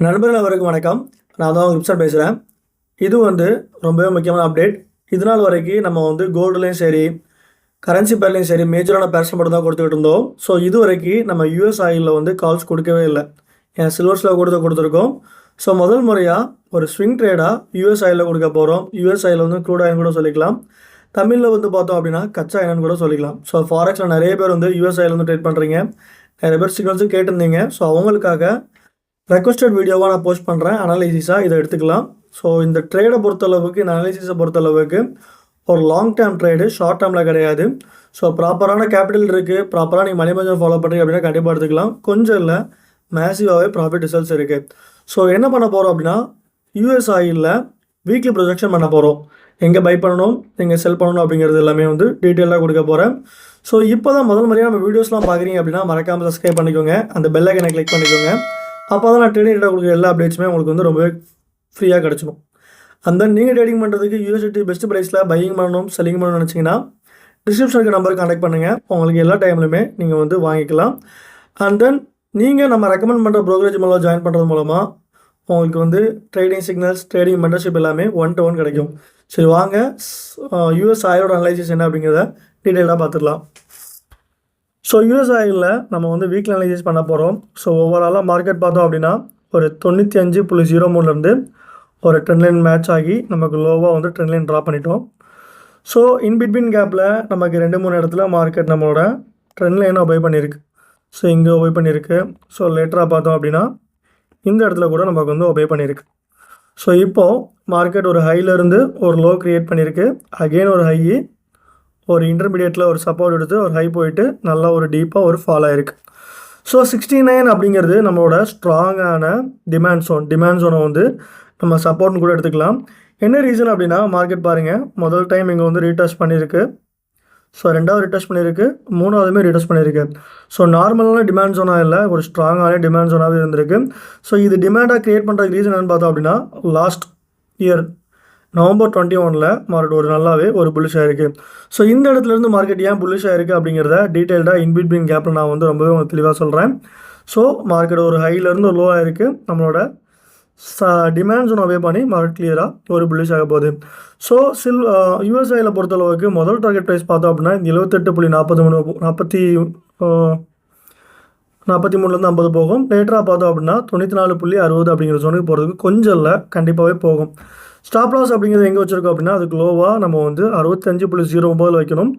நண்பர்கள் அவருக்கு வணக்கம். நான் தான் கிருப்சன் பேசுகிறேன். இது ரொம்பவே முக்கியமான அப்டேட். இது நாள் வரைக்கும் நம்ம கோல்டுலேயும் சரி, கரன்சி பேர்லேயும் சரி மேஜரான பேர்ஸ் மட்டும் தான் கொடுத்துக்கிட்டு இருந்தோம். ஸோ இது வரைக்கும் நம்ம யூஎஸ் ஆயிலில் கால்ஸ் கொடுக்கவே இல்லை. ஏன் சில்வர்ஸில் கொடுத்துருக்கோம். ஸோ முதல் முறையாக ஒரு ஸ்விங் ட்ரேடாக யூஎஸ் ஆயிலில் கொடுக்க போகிறோம். யூஎஸ் ஆயில் க்ரூட் ஆயில் கூட சொல்லிக்கலாம். தமிழில் பார்த்தோம் அப்படின்னா கச்சா எண்ணெய்னு கூட சொல்லிக்கலாம். ஸோ ஃபாரெக்ஸில் நிறைய பேர் யூஎஸ் ஆயில் ட்ரேட் பண்ணுறீங்க. நிறைய பேர் சிக்னல்ஸும் கேட்டிருந்தீங்க. ஸோ அவங்களுக்காக ரெக்வஸ்டட் வீடியோவாக நான் போஸ்ட் பண்ணுறேன். அனாலிசிஸாக இதை எடுத்துக்கலாம். ஸோ இந்த ட்ரேடை பொறுத்தளவுக்கு, இந்த அனாலிசிஸை பொறுத்தளவுக்கு ஒரு லாங் டேர்ம் ட்ரேடு, ஷார்ட் டேர்மில் கிடையாது. ஸோ ப்ராப்பரான கேபிட்டல் இருக்குது, ப்ராப்பராக நீங்கள் மணி மேனேஜ்மெண்ட் ஃபாலோ பண்ணுறீங்க அப்படின்னா கண்டிப்பாக எடுத்துக்கலாம். கொஞ்சம் இல்லை, மேசிவாகவே ப்ராஃபிட் ரிசல்ட்ஸ் இருக்குது. ஸோ என்ன பண்ண போகிறோம் அப்படின்னா, யூஎஸ் ஆயிலில் வீக்லி ப்ரொஜெக்ஷன் பண்ண போகிறோம். எங்கே பை பண்ணணும், எங்கே செல் பண்ணணும் அப்படிங்கிறது எல்லாமே டீட்டெயிலாக கொடுக்க போகிறேன். ஸோ இப்போ தான் முதல் முறையாக நம்ம வீடியோஸ்லாம் பார்க்குறீங்க அப்படின்னா மறக்காமல் சப்ஸ்கிரைப் பண்ணிக்கோங்க, அந்த பெல் ஐக்கனை கிளிக் பண்ணிக்கோங்க. அப்போ தான் நான் ட்ரேடிங் கொடுக்குற எல்லா அப்டேட்ஸுமே உங்களுக்கு ரொம்பவே ஃப்ரீயாக கிடச்சிடும். அந்த நீங்கள் ட்ரேடிங் பண்ணுறதுக்கு யூஎஸ்டி பெஸ்ட் ப்ரைஸில் பையிங் பண்ணணும், செல்லிங் பண்ணணும்னு நினச்சிங்கன்னா டிஸ்கிரிப்ஷனுக்கு நம்பருக்கு கான்டெக்ட் பண்ணுங்கள். உங்களுக்கு எல்லா டைம்லையுமே நீங்கள் வாங்கிக்கலாம். அண்ட் தென் நீங்கள் நம்ம ரெக்கமெண்ட் பண்ணுற ப்ரோக்கரேஜ் மூலம் ஜாயின் பண்ணுறது மூலமாக உங்களுக்கு ட்ரேடிங் சிக்னல்ஸ், ட்ரேடிங் மெம்பர்ஷிப் எல்லாமே 1-to-1 கிடைக்கும். சரி வாங்க, யூஎஸ் ஆயிலோட அனலைசிஸ் என்ன அப்படிங்கிறத டீட்டெயிலாக பார்த்துடலாம். ஸோ யூஎஸ் ஆயிலில் நம்ம வீக்லி அனலைசிஸ் பண்ண போகிறோம். ஸோ ஓவராலாக மார்க்கெட் பார்த்தோம் அப்படின்னா ஒரு 95.03 ஒரு ட்ரெண்ட் லைன் மேட்ச் ஆகி நமக்கு லோவாக ட்ரெண்ட் லைன் ட்ரா பண்ணிட்டோம். ஸோ இன் பிட்வீன் கேப்பில் நமக்கு 2-3 இடத்துல மார்க்கெட் நம்மளோட ட்ரெண்ட் லைனை ஒபே பண்ணியிருக்கு. ஸோ இங்கே ஒபே பண்ணியிருக்கு. ஸோ லேட்டராக பார்த்தோம் அப்படின்னா இந்த இடத்துல கூட நமக்கு ஒபே பண்ணியிருக்கு. ஸோ இப்போது மார்க்கெட் ஒரு ஹையிலேருந்து ஒரு லோ க்ரியேட் பண்ணியிருக்கு. அகெயின் ஒரு ஹை, ஒரு இன்டர்மீடியேட்டில் ஒரு சப்போர்ட் எடுத்து ஒரு ஹை போயிட்டு நல்லா ஒரு டீப்பாக ஒரு ஃபால் ஆகிருக்கு. ஸோ 69 அப்படிங்கிறது நம்மளோட ஸ்ட்ராங்கான டிமாண்ட் ஜோனை நம்ம சப்போர்ட்னு கூட எடுத்துக்கலாம். என்ன ரீசன் அப்படின்னா, மார்க்கெட் பாருங்கள், முதல் டைம் இங்கே ரீடெஸ்ட் பண்ணியிருக்கு. ஸோ ரெண்டாவது ரீடெஸ்ட் பண்ணியிருக்கு, மூணாவதுமே ரீடெஸ்ட் பண்ணியிருக்கு. ஸோ நார்மலான டிமாண்ட் ஜோனாக இல்லை, ஒரு ஸ்ட்ராங்கான டிமாண்ட் ஜோனாகவே இருந்திருக்கு. ஸோ இது டிமாண்டாக க்ரியேட் பண்ணுறதுக்கு ரீசன் என்னென்னு பார்த்தோம் அப்படின்னா, லாஸ்ட் இயர் நவம்பர் 21 மார்க்கெட் ஒரு நல்லாவே ஒரு புல்லிஷ் ஆகிருக்கு. ஸோ இந்த இடத்துலேருந்து மார்க்கெட் ஏன் புல்லிஷ் ஆகிருக்கு அப்படிங்கிறத டீட்டெயில்டாக இன்பிட்வீன் கேப்பில் நான் ரொம்பவே தெளிவாக சொல்கிறேன். ஸோ மார்க்கெட் ஒரு ஹையிலேருந்து ஒரு லோ ஆகிருக்கு. நம்மளோட டிமாண்ட் ஜோன் அவே பண்ணி மார்க்கெட் கிளியராக ஒரு புல்லிஷ் ஆக போகுது. ஸோ யூஎஸ்ஐயில் பொறுத்தளவுக்கு முதல் டார்கெட் ப்ரைஸ் பார்த்தோம் அப்படின்னா 78.43 50 போகும். லேட்டராக பார்த்தோம் அப்படின்னா 94.60 அப்படிங்கிற ஜோனுக்கு போகிறதுக்கு கொஞ்சம் இல்லை, கண்டிப்பாகவே போகும். ஸ்டாப் லாஸ் அப்படிங்கிறது எங்கே வச்சுருக்கோம் அப்படின்னா, அதுக்கு லோவாக நம்ம 65.09 வைக்கணும்.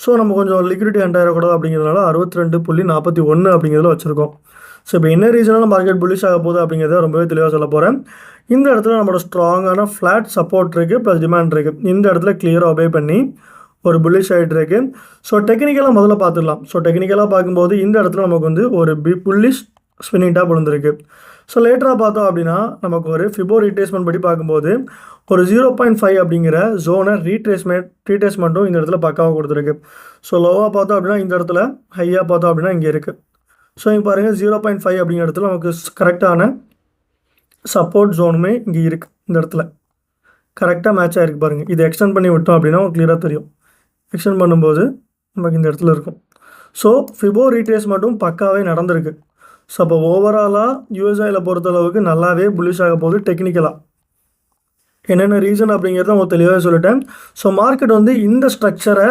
ஸோ நம்ம கொஞ்சம் லிக்விடிட்டி ஆகிடக்கூடாது அப்படிங்கிறதுனால 62.41 அப்படிங்கிறதுல வச்சுருக்கோம். ஸோ இப்போ என்ன ரீசனால மார்க்கெட் புல்லிஷ் ஆக போகுது அப்படிங்கிறத ரொம்பவே தெளிவாக சொல்ல போகிறேன். இந்த இடத்துல நம்மளோட ஸ்ட்ராங்கான ஃப்ளாட் சப்போர்ட் இருக்குது, ப்ளஸ் டிமாண்ட் இருக்குது. இந்த இடத்துல கிளியராக ஒபே பண்ணி ஒரு புல்லிஷ் ஆகிட்டு இருக்கு. ஸோ டெக்னிக்கலாக முதல்ல பார்த்துடலாம். ஸோ டெக்னிக்கலாக பார்க்கும்போது இந்த இடத்துல நமக்கு ஒரு புல்லிஷ் ஸ்பின்னிங் டாப் விழுந்திருக்கு. ஸோ லேட்டராக பார்த்தோம் அப்படின்னா நமக்கு ஒரு ஃபிபோ ரீட்ரேஸ்மெண்ட் படி பார்க்கும்போது ஒரு 0.5 அப்படிங்கிற ஜோனை ரீட்ரேஸ்மெண்ட்டும் இந்த இடத்துல பக்காவாக கொடுத்துருக்கு. ஸோ லோவாக பார்த்தோம் அப்படின்னா இந்த இடத்துல, ஹையாக பார்த்தோம் அப்படின்னா இங்கே இருக்குது. ஸோ இங்கே பாருங்கள், 0.5 அப்படிங்கிற இடத்துல நமக்கு கரெக்டான சப்போர்ட் ஜோனுமே இங்கே இருக்குது. இந்த இடத்துல கரெக்டாக மேட்ச் ஆகிருக்கு பாருங்கள். இது எக்ஸ்டெண்ட் பண்ணி விட்டோம் அப்படின்னா கிளியராக தெரியும். எக்ஸ்டெண்ட் பண்ணும்போது நமக்கு இந்த இடத்துல இருக்கும். ஸோ ஃபிபோ ரீட்ரேஸ்மெண்ட்டும் பக்காவே நடந்திருக்கு. ஸோ அப்போ ஓவராலாக யூஎஸ்ஐயில் பொறுத்தளவுக்கு நல்லாவே புல்லிஷ் ஆக போகுது. டெக்னிக்கலாக என்னென்ன ரீசன் அப்படிங்கிறத உங்களுக்கு தெளிவாக சொல்லிட்டேன். ஸோ மார்க்கெட் இந்த ஸ்ட்ரக்சரை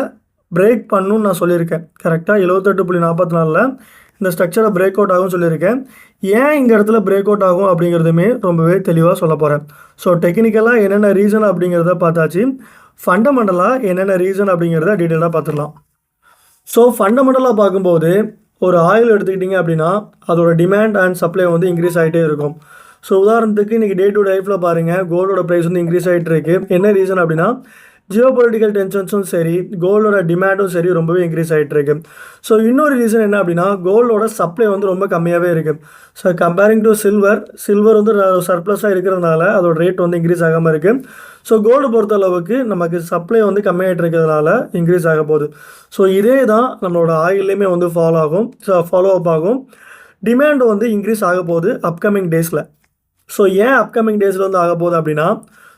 பிரேக் பண்ணணும்னு நான் சொல்லியிருக்கேன். கரெக்டாக 78.44 இந்த ஸ்ட்ரக்சரை பிரேக் அவுட் ஆகும்னு சொல்லியிருக்கேன். ஏன் இந்த இடத்துல பிரேக் அவுட் ஆகும் அப்படிங்கிறதுமே ரொம்பவே தெளிவாக சொல்ல போகிறேன். ஸோ டெக்னிக்கலாக என்னென்ன ரீசன் அப்படிங்கிறத பார்த்தாச்சு. ஃபண்டமெண்டலாக என்னென்ன ரீசன் அப்படிங்கிறத டீட்டெயிலாக பார்த்துடலாம். ஸோ ஃபண்டமெண்டலாக பார்க்கும்போது ஒரு ஆயில் எடுத்துக்கிட்டிங்க அப்படின்னா அதோட டிமாண்ட் அண்ட் சப்ளை இன்க்ரீஸ் ஆகிட்டே இருக்கும். ஸோ உதாரணத்துக்கு இன்றைக்கி டே டு லைஃப்பில் பாருங்கள், கோல்டோட ப்ரைஸ் இன்க்ரீஸ் ஆகிட்டு இருக்கு. என்ன ரீசன் அப்படின்னா, ஜியோ பொலிட்டிக்கல் டென்ஷன்ஸும் சரி, கோல்டோட டிமாண்டும் சரி ரொம்பவே இன்க்ரீஸ் ஆகிட்டு இருக்கு. ஸோ இன்னொரு ரீசன் என்ன அப்படின்னா, கோல்டோட சப்ளை ரொம்ப கம்மியாகவே இருக்குது. ஸோ கம்பேரிங் டு சில்வர் சர்ப்ளஸாக இருக்கிறதுனால அதோட ரேட் இன்க்ரீஸ் ஆகாமல் இருக்குது. ஸோ கோல்டு பொறுத்தளவுக்கு நமக்கு சப்ளை கம்மியாகிட்டு இருக்கிறதுனால இன்க்ரீஸ் ஆக போகுது. ஸோ இதே தான் நம்மளோட ஆயில்லையுமே ஃபாலோ அப் ஆகும். டிமாண்ட் இன்க்ரீஸ் ஆக போகுது அப்கமிங் டேஸில். ஸோ ஏன் அப்கமிங் டேஸில் ஆக போகுது அப்படின்னா,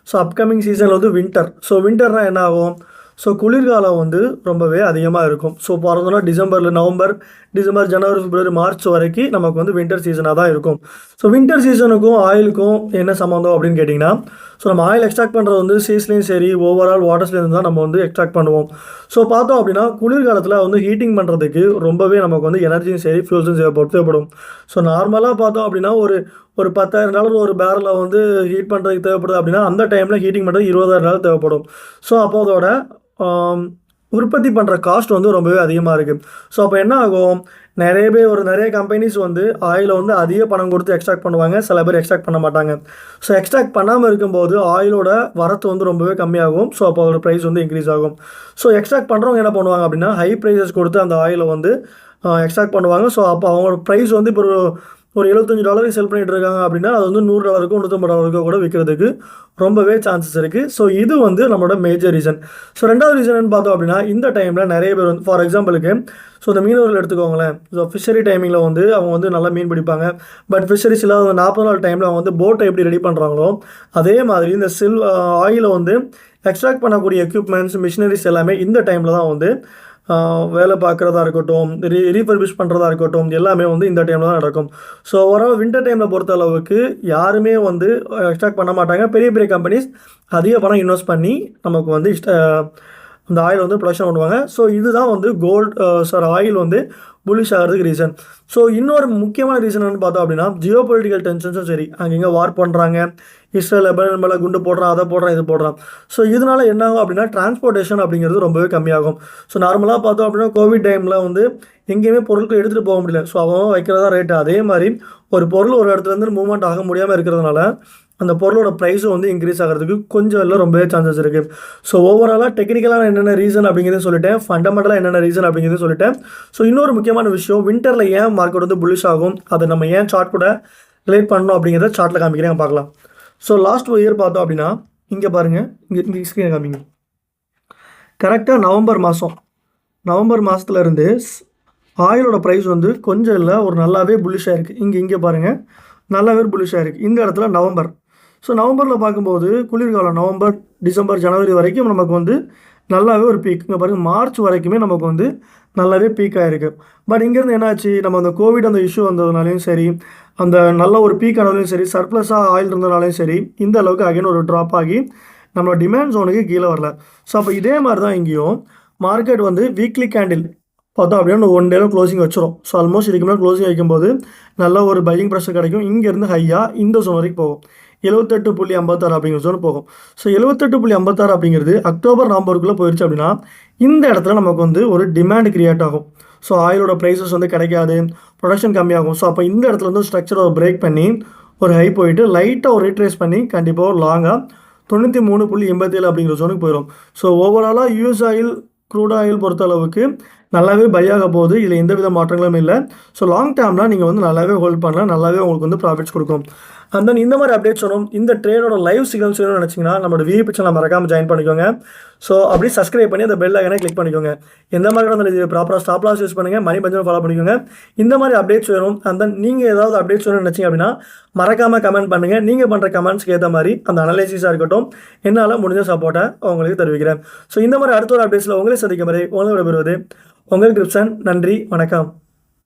ஸோ அப்கமிங் சீசனில் வின்டர். ஸோ வின்டர்னால் என்ன ஆகும், ஸோ குளிர்காலம் ரொம்பவே அதிகமாக இருக்கும். ஸோ பிறந்தோன்னா நவம்பர் டிசம்பர், ஜனவரி, பிப்ரவரி, மார்ச் வரைக்கும் நமக்கு வந்து வின்டர் சீசனாக தான் இருக்கும். ஸோ வின்டர் சீசனுக்கும் ஆயிலுக்கும் என்ன சம்மந்தம் அப்படின்னு கேட்டிங்கன்னா, ஸோ நம்ம ஆயில் எக்ஸ்ட்ராக்ட் பண்ணுறது வந்து சீஸ்லேயும் சரி ஓவரால் வாட்டர்ஸ்லேருந்து தான் நம்ம வந்து எக்ஸ்ட்ராக்ட் பண்ணுவோம். ஸோ பார்த்தோம் அப்படின்னா குளிர்காலத்தில் வந்து ஹீட்டிங் பண்ணுறதுக்கு ரொம்பவே நமக்கு வந்து எனர்ஜியும் சரி ஃபியூல்ஸும் தேவைப்படும். ஸோ நார்மலாக பார்த்தோம் அப்படின்னா ஒரு ஒரு $10,000 ஒரு பேரலில் வந்து ஹீட் பண்ணுறதுக்கு தேவைப்படுது அப்படின்னா அந்த டைமில் ஹீட்டிங் பண்ணுறது $20,000 தேவைப்படும். ஸோ அப்போ அதோட உற்பத்தி பண்ணுற காஸ்ட் வந்து ரொம்பவே அதிகமாக இருக்குது. ஸோ அப்போ என்ன ஆகும், நிறைய கம்பெனிஸ் வந்து ஆயிலை வந்து அதிக பணம் கொடுத்து எக்ஸ்ட்ராக்ட் பண்ணுவாங்க, சில பேர் எக்ஸ்ட்ராக்ட் பண்ண மாட்டாங்க. ஸோ எக்ஸ்ட்ராக்ட் பண்ணாமல் இருக்கும்போது ஆயிலோட வரத்து வந்து ரொம்பவே கம்மியாகும். ஸோ அப்போ அதோட ப்ரைஸ் வந்து இன்க்ரீஸ் ஆகும். ஸோ எக்ஸ்ட்ராக்ட் பண்ணுறவங்க என்ன பண்ணுவாங்க அப்படின்னா ஹை ப்ரைஸஸ் கொடுத்து அந்த ஆயிலை வந்து எக்ஸ்ட்ராக்ட் பண்ணுவாங்க. ஸோ அப்போ அவங்களோட ப்ரைஸ் வந்து இப்போ ஒரு $75 செல் பண்ணிகிட்டு இருக்காங்க அப்படின்னா அது வந்து $100 $150 கூட விற்கிறதுக்கு ரொம்பவே சான்சஸ் இருக்குது. ஸோ இது வந்து நம்மளோட மேஜர் ரீசன். ஸோ ரெண்டாவது ரீசன் பார்த்தோம் அப்படின்னா இந்த டைமில் நிறைய பேர் வந்து ஃபார் எக்ஸாம்பிளுக்கு ஸோ இந்த மீனவர்கள் எடுத்துக்கோங்களேன். ஸோ ஃபிஷரி டைமிங்கில் வந்து அவங்க வந்து நல்லா மீன் பிடிப்பாங்க. பட் ஃபிஷரிஸ் இல்லாத 40 நாள் டைமில் அவங்க வந்து போட்டை எப்படி ரெடி பண்ணுறாங்களோ அதே மாதிரி இந்த ஆயிலை வந்து எக்ஸ்ட்ராக்ட் பண்ணக்கூடிய எக்யூப்மெண்ட்ஸ் மிஷினரிஸ் எல்லாமே இந்த டைமில் தான் வந்து வேலை பார்க்குறதா இருக்கட்டும், ரீஃபர்பிஷ் பண்ணுறதா இருக்கட்டும், எல்லாமே வந்து இந்த டைமில் தான் நடக்கும். ஸோ ஓவரால் வின்டர் டைமில் பொறுத்த அளவுக்கு யாருமே வந்து எக்ஸ்ட்ராக்ட் பண்ண மாட்டாங்க. பெரிய பெரிய கம்பெனிஸ் அதிக பணம் இன்வெஸ்ட் பண்ணி நமக்கு வந்து அந்த ஆயில் வந்து ப்ரொடக்ஷன் பண்ணுவாங்க. ஸோ இதுதான் வந்து ஆயில் வந்து புல்லிஷ் ஆகிறதுக்கு ரீசன். ஸோ இன்னொரு முக்கியமான ரீசன் என்னென்னு பார்த்தோம் அப்படின்னா ஜியோ பொலிட்டிக்கல் டென்ஷன்ஸும் சரி, அங்கங்கே வார் பண்ணுறாங்க, இஸ்ரேல் லெபனான் மேலே குண்டு போடுறான், அதை போடுறான், இது போடுறான். ஸோ இதனால் என்ன ஆகும் அப்படின்னா டிரான்ஸ்போர்ட்டேஷன் அப்படிங்கிறது ரொம்பவே கம்மியாகும். ஸோ நார்மலாக பார்த்தோம் அப்படின்னா கோவிட் டைமில் வந்து எங்கேயுமே பொருட்கள் எடுத்துகிட்டு போக முடியல. ஸோ அவன் வைக்கிறதா ரேட்டு. அதே மாதிரி ஒரு பொருள் ஒரு இடத்துலேருந்து மூவ்மெண்ட் ஆக முடியாமல் இருக்கிறதுனால அந்த பொருளோட ப்ரைஸும் வந்து இன்க்ரீஸ் ஆகிறதுக்கு கொஞ்சம் இல்லை ரொம்பவே சான்சஸ் இருக்குது. ஸோ ஓவராலாக டெக்னிக்கலாக என்னென்ன ரீசன் அப்படிங்கிறத சொல்லிட்டேன், ஃபண்டமெண்டலாக என்னென்ன ரீசன் அப்படிங்கிறத சொல்லிட்டேன். ஸோ இன்னொரு முக்கியமான விஷயம், வின்டரில் ஏன் மார்க்கெட் வந்து புல்லிஷ் ஆகும், அதை நம்ம ஏன் சார்ட் கூட ரிலேட் பண்ணணும் அப்படிங்கிறத சார்ட்டில் காமிக்கிறேன், பார்க்கலாம். ஸோ லாஸ்ட் இயர் பார்த்தோம் அப்படின்னா இங்கே பாருங்கள், இங்கே ஸ்க்ரீன் காமிங்க. கரெக்டாக நவம்பர் மாதத்துலேருந்து ஆயிலோட ப்ரைஸ் வந்து கொஞ்சம் இல்லை ஒரு நல்லாவே புல்லிஷாக இருக்குது. இங்கே பாருங்கள் நல்லாவே புல்லிஷாக இருக்குது இந்த இடத்துல நவம்பர். ஸோ நவம்பரில் பார்க்கும்போது குளிர்காலம் நவம்பர், டிசம்பர், ஜனவரி வரைக்கும் நமக்கு வந்து நல்லாவே ஒரு பீக். இங்கே பாருங்கள் மார்ச் வரைக்குமே நமக்கு வந்து நல்லாவே பீக் ஆகிருக்கு. பட் இங்கேருந்து என்னாச்சு, நம்ம அந்த கோவிட் அந்த இஷ்யூ வந்ததுனாலையும் சரி, அந்த நல்ல ஒரு பீக் ஆனதுலையும் சரி, சர்ப்ளஸாக ஆயில் இருந்ததுனாலையும் சரி, இந்த அளவுக்கு அகைன் ஒரு ட்ராப் ஆகி நம்மளோட டிமாண்ட் ஜோனுக்கு கீழே வரல. ஸோ அப்போ இதே மாதிரி தான் இங்கேயும் மார்க்கெட் வந்து வீக்லி கேண்டில் பார்த்தோம் அப்படின்னா 1 டேல க்ளோசிங் வச்சிரும். ஸோ ஆல்மோஸ்ட் இதுக்கு மேலே க்ளோசிங் வைக்கும்போது நல்ல ஒரு பையிங் ப்ரெஷர் கிடைக்கும். இங்கேருந்து ஹையாக இந்த ஜோன் வரைக்கும் போகும், 78.56 அப்படிங்கிற ஜோன் போகும். ஸோ 78.56 அப்படிங்கிறது அக்டோபர் நவம்பருக்குள்ளே போயிடுச்சு அப்படின்னா இந்த இடத்துல நமக்கு வந்து ஒரு டிமாண்ட் கிரியேட் ஆகும். ஸோ ஆயிலோட ப்ரைஸஸ் வந்து கிடைக்காது, ப்ரொடக்ஷன் கம்மியாகும். ஸோ அப்போ இந்த இடத்துல வந்து ஸ்ட்ரக்சரை பிரேக் பண்ணி ஒரு ஹை போயிட்டு லைட்டாக ஒரு ரீட்ரேஸ் பண்ணி கண்டிப்பாக ஒரு லாங்காக 93.87 அப்படிங்கிற ஜோனுக்கு போயிடும். ஸோ ஓவராலாக யூஎஸ் ஆயில், க்ரூட் ஆயில் பொறுத்தளவுக்கு நல்லாவே பை ஆக போகுது, இதில் எந்த வித மாற்றங்களும் இல்லை. ஸோ லாங் டேர்ம்லாம் நீங்கள் வந்து நல்லாவே ஹோல்ட் பண்ணலாம், நல்லாவே உங்களுக்கு வந்து ப்ராஃபிட்ஸ் கொடுக்கும். அண்ட் தென் இந்த மாதிரி அப்டேட்ஸ் வரும். இந்த ட்ரேடோட லைவ் சிக்னல்ஸ் வேணும்னு நினச்சிங்கன்னா நம்மளோட விஐபி சேனல் மறக்காமல் ஜாயின் பண்ணிக்கோங்க. ஸோ அப்படி சப்ஸ்கிரைப் பண்ணி அந்த பெல் ஐக்கனை கிளிக் பண்ணிக்கோங்க. எந்த மாதிரி இருந்தாலும் ப்ராப்பராக ஸ்டாப் லாஸ் யூஸ் பண்ணுங்கள், மணி பஞ்சம் ஃபாலோ பண்ணிக்கோங்க. இந்த மாதிரி அப்டேட்ஸ் வேணும். அண்ட் தென் நீங்கள் ஏதாவது அப்டேட்ஸ் வேணும்னு நினச்சிங்க அப்படின்னா மறக்காமல் கமெண்ட் பண்ணுங்கள். நீங்கள் பண்ணுற கமெண்ட்ஸ்க்கு ஏற்ற மாதிரி அந்த அனலைசிஸாக இருக்கட்டும் என்னால் முடிஞ்ச சப்போர்ட்டை உங்களுக்கு தெரிவிக்கிறேன். ஸோ இந்த மாதிரி அடுத்த ஒரு அப்டேட்ஸில் உங்களை சந்திக்கும் வரை உங்களை விடைபெறுவது உங்கள் கிரிப்சன். நன்றி, வணக்கம்.